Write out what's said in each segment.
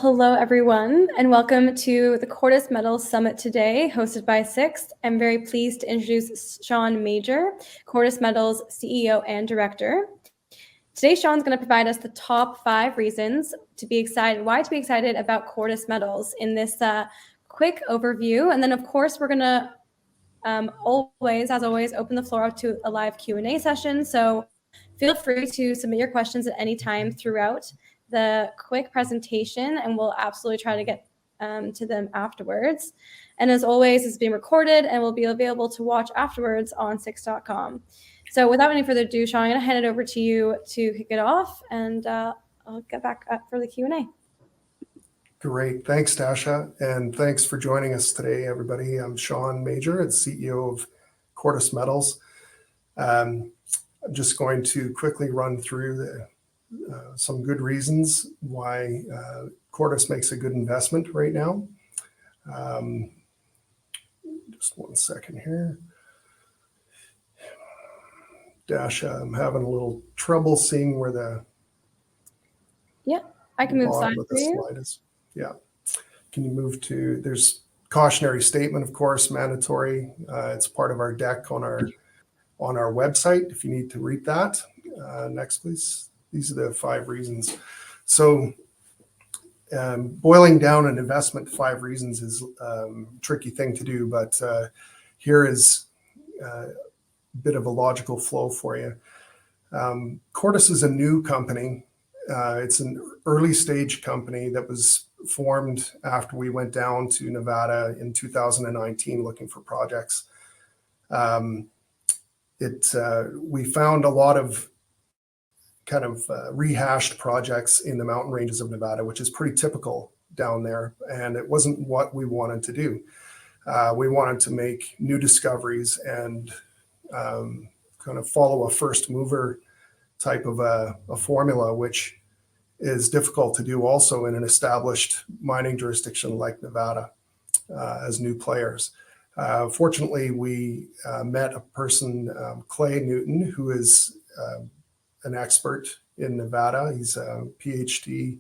hello everyone, and welcome to the Cortus Metals Summit today, hosted by Sixt. I'm very pleased to introduce Sean Major, Cortus Metals CEO and Director. Today, Sean's going to provide us the top 5 reasons why to be excited about Cortus Metals in this quick overview. And then, of course, we're going to as always, open the floor up to a live Q&A session. So feel free to submit your questions at any time throughout the quick presentation, and we'll absolutely try to get to them afterwards. And as always, it's being recorded and will be available to watch afterwards on Sixt.com. So without any further ado, Sean, I'm going to hand it over to you to kick it off, and I'll get back up for the Q&A. Great. Thanks, Tasha. And thanks for joining us today, everybody. I'm Sean Major, the CEO of Cortus Metals. I'm just going to quickly run through some good reasons why Cortus makes a good investment right now. Just one second here. Dasha, I'm having a little trouble seeing where the I can move bottom of the slide is. Yeah. Can you move to, there's cautionary statement, of course, mandatory. It's part of our deck on our website if you need to read that. Next, please. These are the 5 reasons. So boiling down an investment to 5 reasons is a tricky thing to do, but here is a bit of a logical flow for you. Cortus is a new company. It's an early stage company that was formed after we went down to Nevada in 2019 looking for projects. We found a lot of kind of rehashed projects in the mountain ranges of Nevada, which is pretty typical down there, and it wasn't what we wanted to do. We wanted to make new discoveries and kind of follow a first mover type of a formula, which is difficult to do also in an established mining jurisdiction like Nevada as new players. Fortunately, we met a person, Clay Newton, who is an expert in Nevada. He's a PhD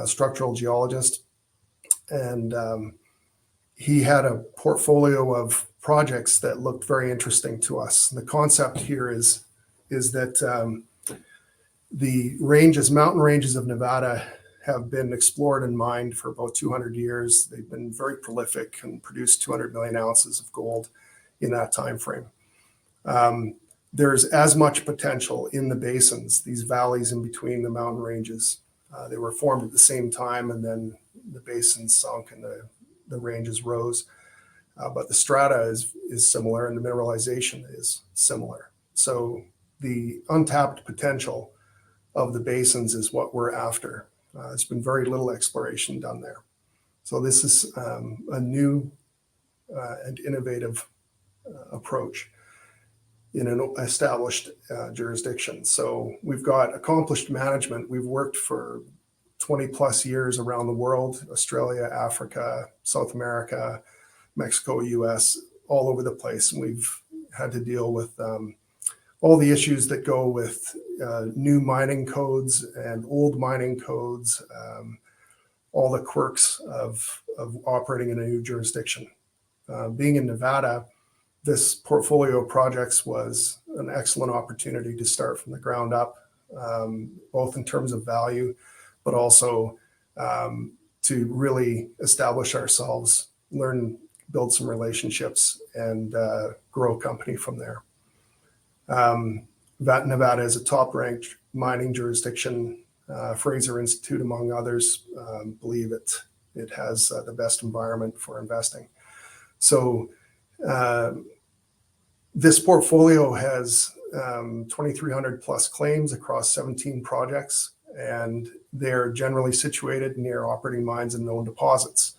structural geologist, and he had a portfolio of projects that looked very interesting to us. The concept here is that the mountain ranges of Nevada have been explored and mined for about 200 years. They've been very prolific and produced 200 million ounces of gold in that time frame. There's as much potential in the basins, these valleys in between the mountain ranges. They were formed at the same time, and then the basins sunk and the ranges rose. But the strata is similar, and the mineralization is similar. So the untapped potential of the basins is what we're after. There's been very little exploration done there. So this is a new and innovative approach in an established jurisdiction. So we've got accomplished management. We've worked for 20 plus years around the world, Australia, Africa, South America, Mexico, US, all over the place. And we've had to deal with all the issues that go with new mining codes and old mining codes, all the quirks of operating in a new jurisdiction. Being in Nevada, this portfolio of projects was an excellent opportunity to start from the ground up, both in terms of value, but also to really establish ourselves, build some relationships, and grow a company from there. Nevada is a top-ranked mining jurisdiction. Fraser Institute, among others, believe it has the best environment for investing. So this portfolio has 2,300 plus claims across 17 projects, and they're generally situated near operating mines and known deposits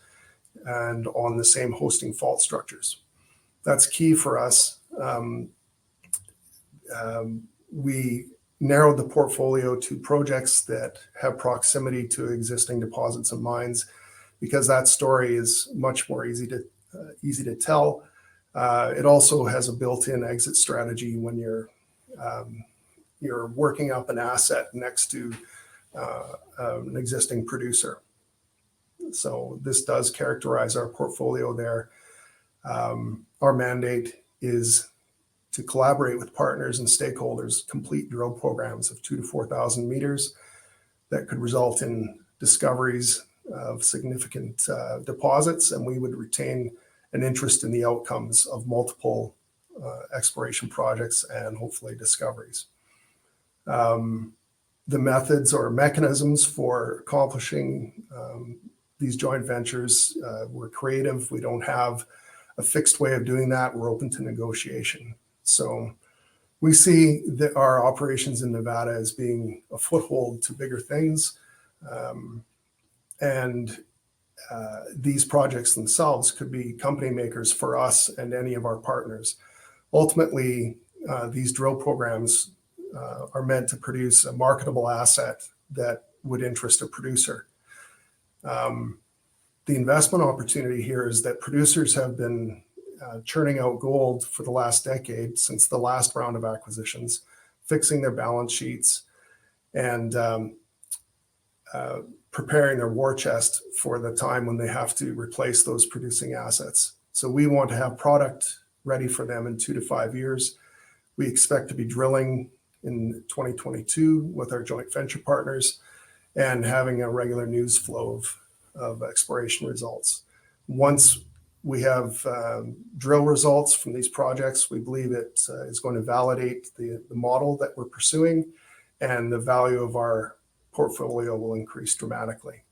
and on the same hosting fault structures. That's key for us. We narrowed the portfolio to projects that have proximity to existing deposits and mines, because that story is much more easy to tell. It also has a built-in exit strategy when you're working up an asset next to an existing producer. So this does characterize our portfolio there. Our mandate is to collaborate with partners and stakeholders, complete drill programs of 2,000 to 4,000 meters that could result in discoveries of significant deposits, and we would retain an interest in the outcomes of multiple exploration projects and hopefully discoveries. The methods or mechanisms for accomplishing these joint ventures, we're creative. We don't have a fixed way of doing that. We're open to negotiation. So we see that our operations in Nevada as being a foothold to bigger things. And these projects themselves could be company makers for us and any of our partners. Ultimately, these drill programs are meant to produce a marketable asset that would interest a producer. The investment opportunity here is that producers have been churning out gold for the last decade, since the last round of acquisitions, fixing their balance sheets and preparing their war chest for the time when they have to replace those producing assets. So we want to have product ready for them in 2 to 5 years. We expect to be drilling in 2022 with our joint venture partners and having a regular news flow of exploration results. Once we have drill results from these projects, we believe it is going to validate the model that we're pursuing, and the value of our portfolio will increase dramatically.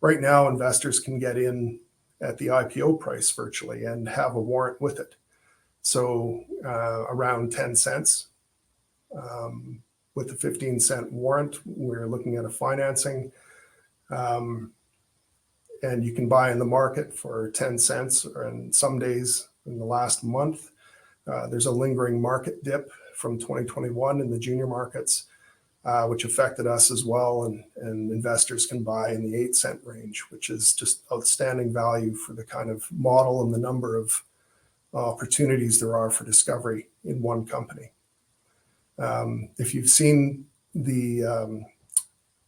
Right now, investors can get in at the IPO price virtually and have a warrant with it. So around 10 cents. With the 15-cent warrant, we're looking at a financing. And you can buy in the market for 10 cents, and some days in the last month. There's a lingering market dip from 2021 in the junior markets, which affected us as well. And investors can buy in the 8-cent range, which is just outstanding value for the kind of model and the number of opportunities there are for discovery in one company. If you've seen the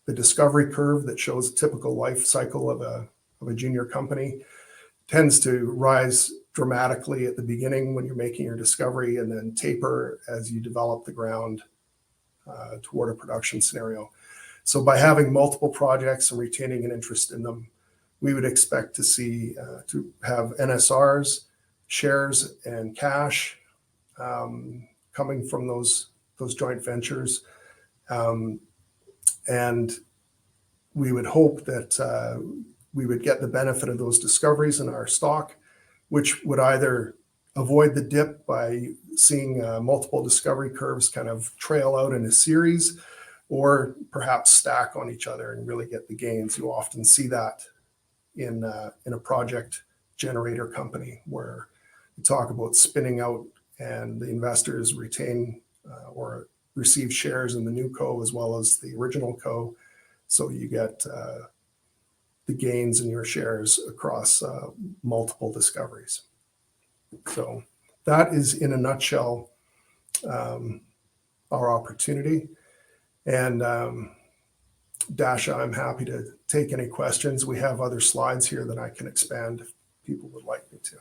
discovery curve that shows a typical life cycle of a junior company, tends to rise dramatically at the beginning when you're making your discovery, and then taper as you develop the ground toward a production scenario. So by having multiple projects and retaining an interest in them, we would expect to see to have NSRs, shares, and cash coming from those joint ventures. And we would hope that we would get the benefit of those discoveries in our stock, which would either avoid the dip by seeing multiple discovery curves kind of trail out in a series, or perhaps stack on each other and really get the gains. You often see that in a project generator company, where we talk about spinning out and the investors retain or receive shares in the new co as well as the original co. So you get the gains in your shares across multiple discoveries. So that is, in a nutshell, our opportunity. And Dasha, I'm happy to take any questions. We have other slides here that I can expand if people would like me to.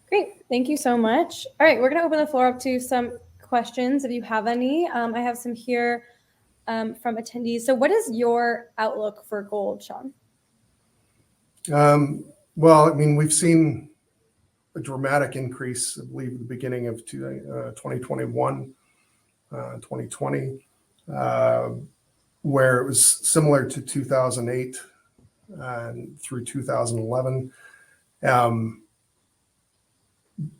Great, thank you so much. All right, we're going to open the floor up to some questions if you have any. I have some here from attendees. So what is your outlook for gold, Sean? Well, I mean, we've seen a dramatic increase, I believe, at the beginning of 2021, 2020, where it was similar to 2008 and through 2011.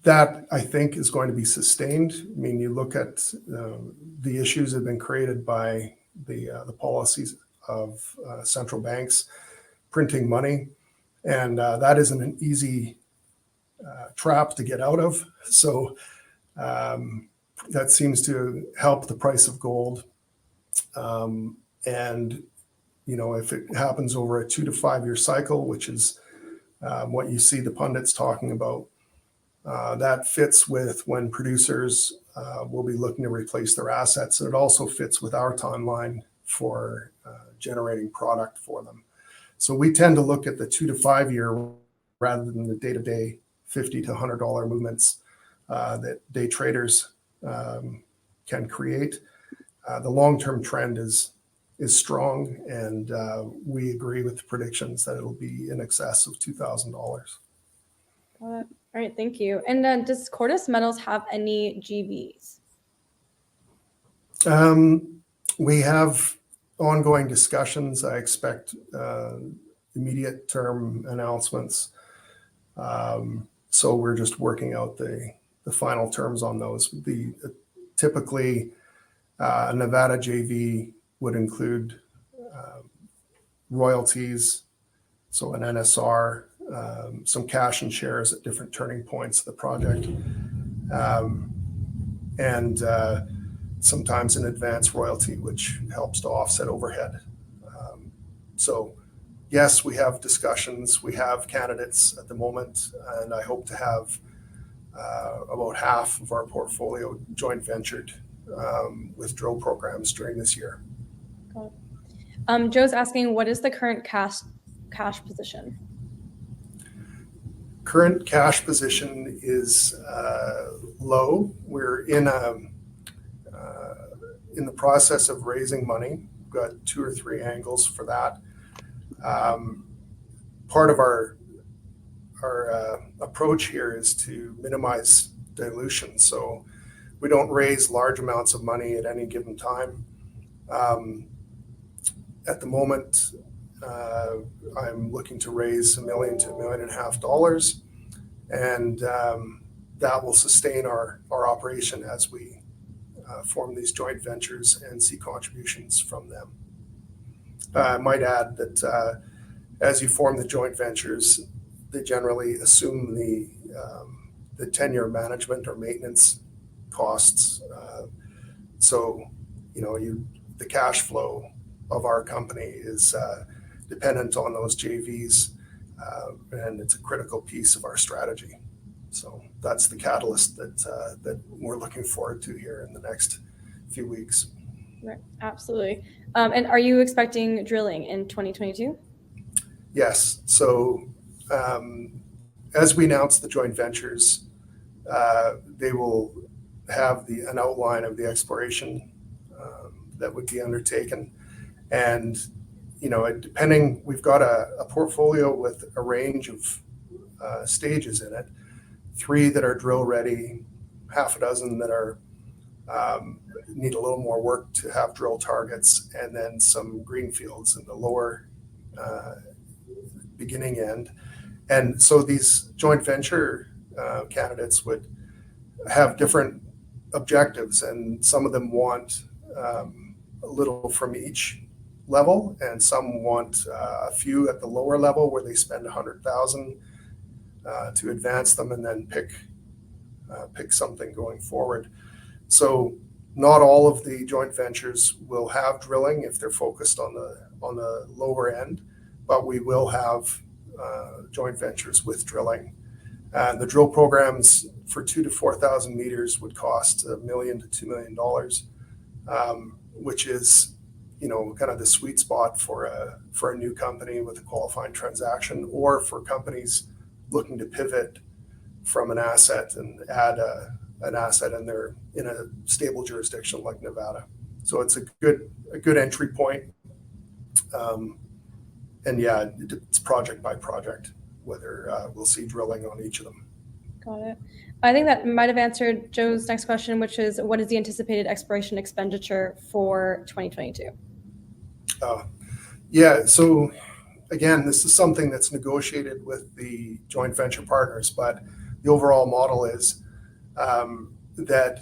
That, I think, is going to be sustained. I mean, you look at the issues that have been created by the policies of central banks printing money, and that isn't an easy trap to get out of. So that seems to help the price of gold. And, you know, if it happens over a 2 to 5 year cycle, which is what you see the pundits talking about, that fits with when producers will be looking to replace their assets. And it also fits with our timeline for generating product for them. So we tend to look at the 2 to 5 year rather than the day-to-day $50 to $100 movements that day traders can create. The long-term trend is strong, and we agree with the predictions that it'll be in excess of $2,000. All right, thank you. And does Cortus Metals have any GVs? We have ongoing discussions. I expect immediate term announcements. So we're just working out the final terms on those. Typically, a Nevada JV would include royalties, so an NSR, some cash and shares at different turning points of the project, and sometimes an advance royalty, which helps to offset overhead. So yes, we have discussions. We have candidates at the moment, and I hope to have about half of our portfolio joint ventured with drill programs during this year. Joe's asking, what is the current cash position? Current cash position is low. We're in the process of raising money. We've got 2 or 3 angles for that. Part of our approach here is to minimize dilution, so we don't raise large amounts of money at any given time. At the moment, I'm looking to raise $1 million to $1.5 million, and that will sustain our operation as we form these joint ventures and see contributions from them. I might add that as you form the joint ventures, they generally assume the tenure management or maintenance costs. So, the cash flow of our company is dependent on those JVs, and it's a critical piece of our strategy. So that's the catalyst that we're looking forward to here in the next few weeks. Right, absolutely. And are you expecting drilling in 2022? Yes. So as we announce the joint ventures, they will have an outline of the exploration that would be undertaken. And, depending, we've got a portfolio with a range of stages in it, 3 that are drill ready, half a dozen that are need a little more work to have drill targets, and then some greenfields in the lower beginning end. And so these joint venture candidates would have different objectives, and some of them want a little from each level, and some want a few at the lower level where they spend $100,000 to advance them and then pick something going forward. So not all of the joint ventures will have drilling if they're focused on the lower end, but we will have joint ventures with drilling. And the drill programs for 2,000 to 4,000 meters would cost $1 million to $2 million, which is kind of the sweet spot for a new company with a qualifying transaction, or for companies looking to pivot from an asset and add an asset in a stable jurisdiction like Nevada. So it's a good entry point. And yeah, it's project by project whether we'll see drilling on each of them. Got it. I think that might have answered Joe's next question, which is, what is the anticipated exploration expenditure for 2022? Yeah, so again, this is something that's negotiated with the joint venture partners, but the overall model is that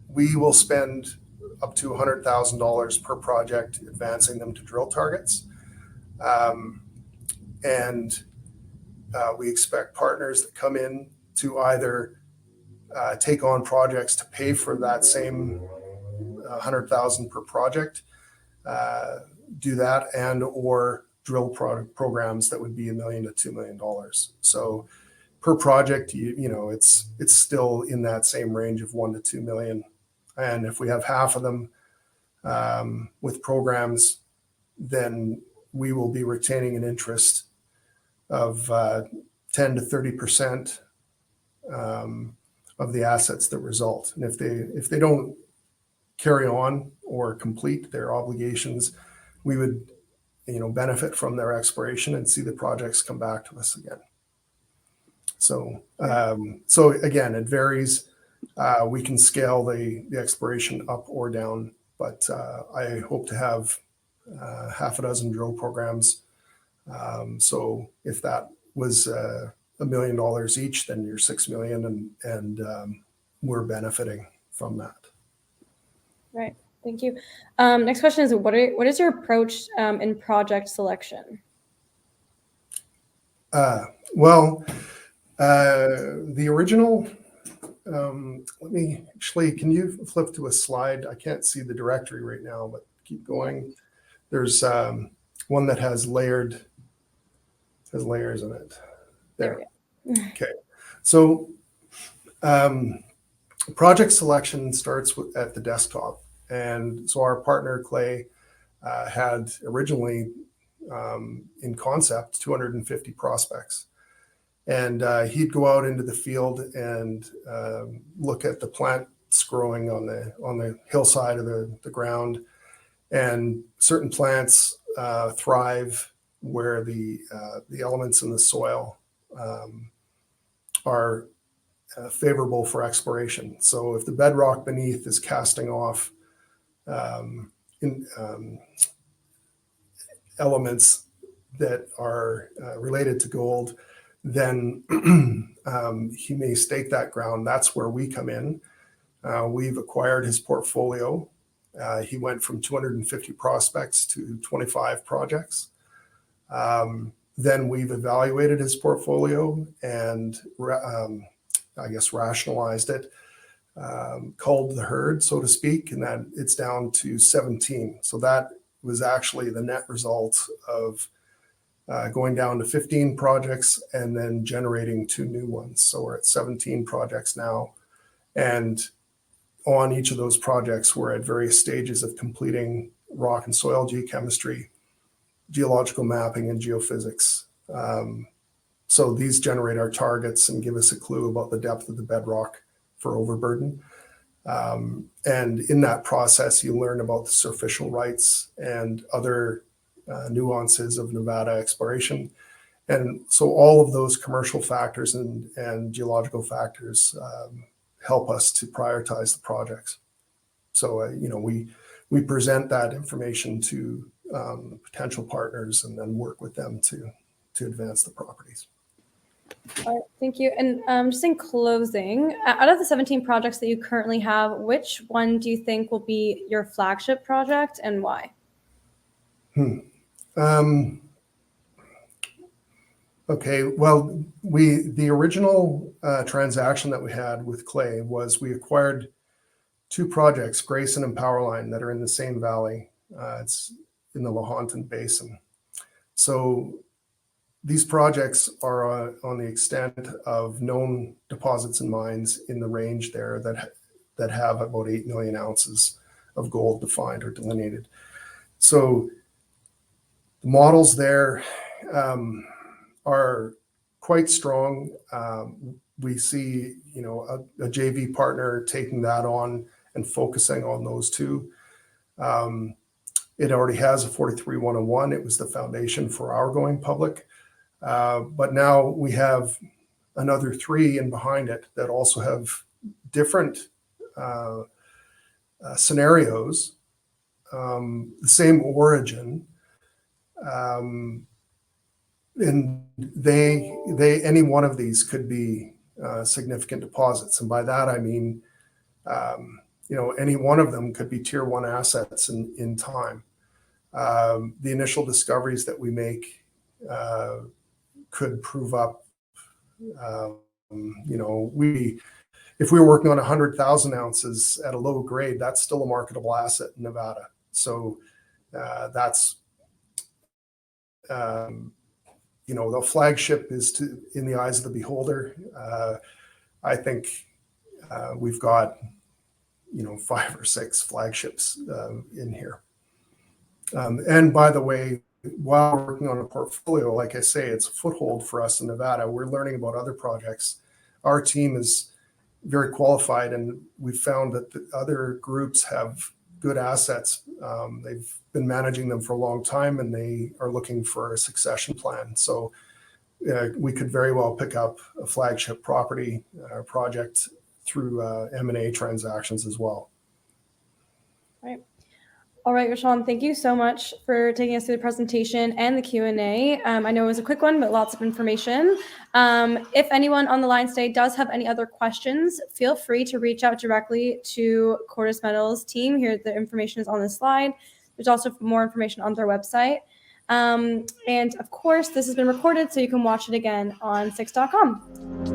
we will spend up to $100,000 per project advancing them to drill targets. And we expect partners that come in to either take on projects to pay for that same $100,000 per project, do that, and or drill programs that would be $1 million to $2 million. So per project, it's still in that same range of $1 to $2 million. And if we have half of them with programs, then we will be retaining an interest of 10 to 30% of the assets that result. And if they don't carry on or complete their obligations, we would, benefit from their expiration and see the projects come back to us again. So again, it varies. We can scale the expiration up or down, but I hope to have half a dozen drill programs. So if that was $1 million each, then you're $6 million, and we're benefiting from that. Right. Thank you. Next question is, what is your approach in project selection? Well, the original, let me actually, can you flip to a slide? I can't see the directory right now, but keep going. There's one that has layers in it. There we go. Okay. So project selection starts at the desktop. And so our partner, Clay, had originally in concept 250 prospects. And he'd go out into the field and look at the plants growing on the hillside of the ground. And certain plants thrive where the elements in the soil are favorable for exploration. So if the bedrock beneath is casting off elements that are related to gold, then he may stake that ground. That's where we come in. We've acquired his portfolio. He went from 250 prospects to 25 projects. Then we've evaluated his portfolio and rationalized it, culled the herd, so to speak, and that it's down to 17. So that was actually the net result of going down to 15 projects and then generating 2 new ones. So we're at 17 projects now. And on each of those projects, we're at various stages of completing rock and soil geochemistry, geological mapping, and geophysics. So these generate our targets and give us a clue about the depth of the bedrock for overburden. And in that process, you learn about the superficial rights and other nuances of Nevada exploration. And so all of those commercial factors and geological factors help us to prioritize the projects. So, we present that information to potential partners and then work with them to advance the properties. All right, thank you. And just in closing, out of the 17 projects that you currently have, which one do you think will be your flagship project and why? Okay, well, the original transaction that we had with Clay was we acquired 2 projects, Grayson and Powerline, that are in the same valley. It's in the Lahontan Basin. So these projects are on the extent of known deposits and mines in the range there that have about 8 million ounces of gold defined or delineated. So the models there are quite strong. We see, a JV partner taking that on and focusing on those 2. It already has a 43-101. It was the foundation for our going public. But now we have another 3 in behind it that also have different scenarios, the same origin, and any one of these could be significant deposits. And by that I mean, any one of them could be tier 1 assets in time. The initial discoveries that we make could prove up, if we were working on 100,000 ounces at a low grade, that's still a marketable asset in Nevada. So that's, the flagship is in the eyes of the beholder. I think we've got, 5 or 6 flagships in here. And by the way, while working on a portfolio, like I say, it's a foothold for us in Nevada. We're learning about other projects. Our team is very qualified, and we found that the other groups have good assets. They've been managing them for a long time, and they are looking for a succession plan. So we could very well pick up a flagship property project through M&A transactions as well. All right, Rashawn, thank you so much for taking us through the presentation and the Q&A. I know it was a quick one, but lots of information. If anyone on the line today does have any other questions, feel free to reach out directly to Cortus Metals team. Here, the information is on the slide. There's also more information on their website. And of course, this has been recorded, so you can watch it again on 6.com.